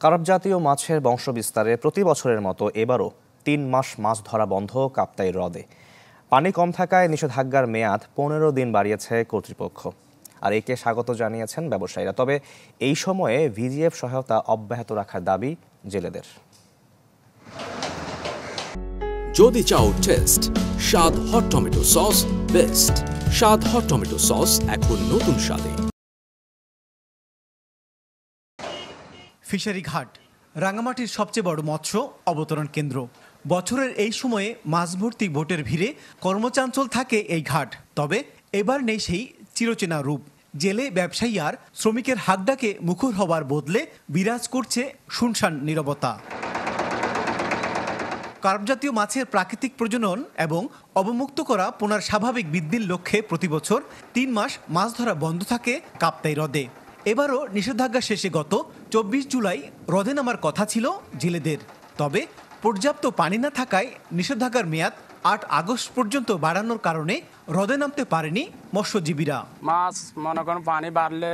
Carp জাতীয় মাছের বংশবিস্তারে প্রতি বছরের মতো এবারও ৩ মাস মাছ ধরা বন্ধ কাপ্তাই হ্রদে। পানি কম থাকায় নিষেধাজ্ঞার মেয়াদ ১৫ দিন বাড়িয়েছে কর্তৃপক্ষ। আর একে স্বাগত জানিয়েছেন ব্যবসায়ীরা। তবে এই সময়ে ভিজিএফ সহায়তা অব্যাহত রাখার দাবি জেলেদের। যদি চাও টেস্ট স্বাদ হট টমেটো সস বেস্ট। স্বাদ হট টমেটো সস এখন নতুন স্বাদে। ফিশারি ঘাট রাঙ্গামাটির সবচেয়ে বড় মৎস্য অবতরণ কেন্দ্র। বছরের এই সময়ে মাছ ভর্তি বোটের ভিড়ে কর্মচাঞ্চল থাকে এই ঘাট। তবে এবার নেই সেই চিরচেনা রূপ। জেলে ব্যবসায়ী আর শ্রমিকের হাকডাকে মুখর হবার বদলে বিরাজ করছে শুনশান নীরবতা। কার্প জাতীয় মাছের প্রাকৃতিক প্রজনন এবং অবমুক্ত করা পোনার স্বাভাবিক বৃদ্ধির লক্ষ্যে প্রতিবছর ৩ মাস মাছ ধরা বন্ধ থাকে কাপ্তাই হ্রদে। এবারও নিষেধাজ্ঞা শেষে গত ২৪ জুলাই হ্রদে নামার কথা ছিল জেলেদের। তবে পর্যাপ্ত পানি না থাকায় নিষেধাজ্ঞার মেয়াদ ৮ আগস্ট পর্যন্ত বাড়ানোর কারণে হ্রদে নামতে পারেনি মৎস্যজীবীরা। মাছ মনে করেন পানি বাড়লে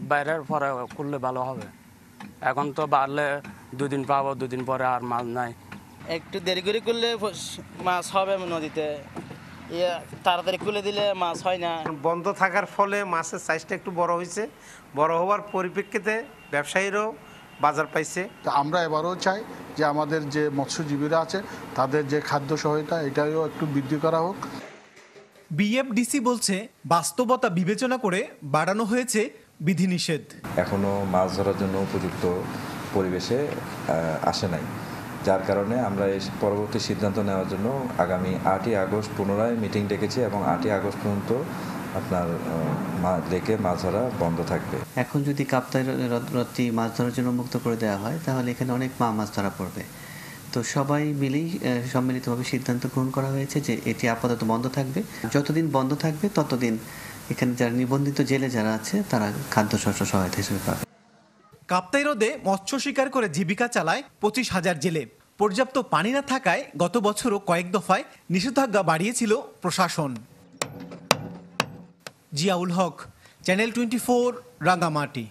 বাইরের পরে করলে ভালো হবে। এখন তো বাড়লে ২ দিন পাবো, ২ দিন পরে আর মাছ নাই। একটু দেরি করে করলে মাছ হবে নদীতে, তাড়াতাড়ি খুলে দিলে মাছ হয় না। বন্ধ থাকার ফলে মাছের সাইজটা একটু বড় হয়েছে। বড় হওয়ার পরিপ্রেক্ষিতে ব্যবসায়ীরাও বাজার পাইছে। আমরা এবারও চাই যে আমাদের যে মৎস্যজীবীরা আছে তাদের যে খাদ্য সহায়তা এটাও একটু বৃদ্ধি করা হোক। বিএফডিসি বলছে বাস্তবতা বিবেচনা করে বাড়ানো হয়েছে বিধিনিষেধ। এখনো মাছ ধরার জন্য উপযুক্ত পরিবেশে আসে নাই, যার কারণে আমরা এই পরবর্তী সিদ্ধান্ত নেওয়ার জন্য আগামী ৮ই আগস্ট পুনরায় মিটিং ডেকেছি এবং ৮ই আগস্ট পর্যন্ত আপনার লেকে মাছ ধরা বন্ধ থাকবে। এখন যদি কাপ্তাই হ্রদটি মাছ ধরার জন্য মুক্ত করে দেওয়া হয় তাহলে এখানে অনেক মাছ ধরা পড়বে। তো সবাই মিলেই সম্মিলিতভাবে সিদ্ধান্ত গ্রহণ করা হয়েছে যে এটি আপাতত বন্ধ থাকবে। যতদিন বন্ধ থাকবে ততদিন এখানে যারা নিবন্ধিত জেলে যারা আছে তারা খাদ্যশস্য সহায়তা হিসেবে পাবে। কাপ্তাই হ্রদে মৎস্য শিকার করে জীবিকা চালায় ২৫,০০০ জেলে। পর্যাপ্ত পানি না থাকায় গত বছরও কয়েক দফায় নিষেধাজ্ঞা বাড়িয়েছিল প্রশাসন। জিয়াউল হক, চ্যানেল 24, রাঙ্গামাটি।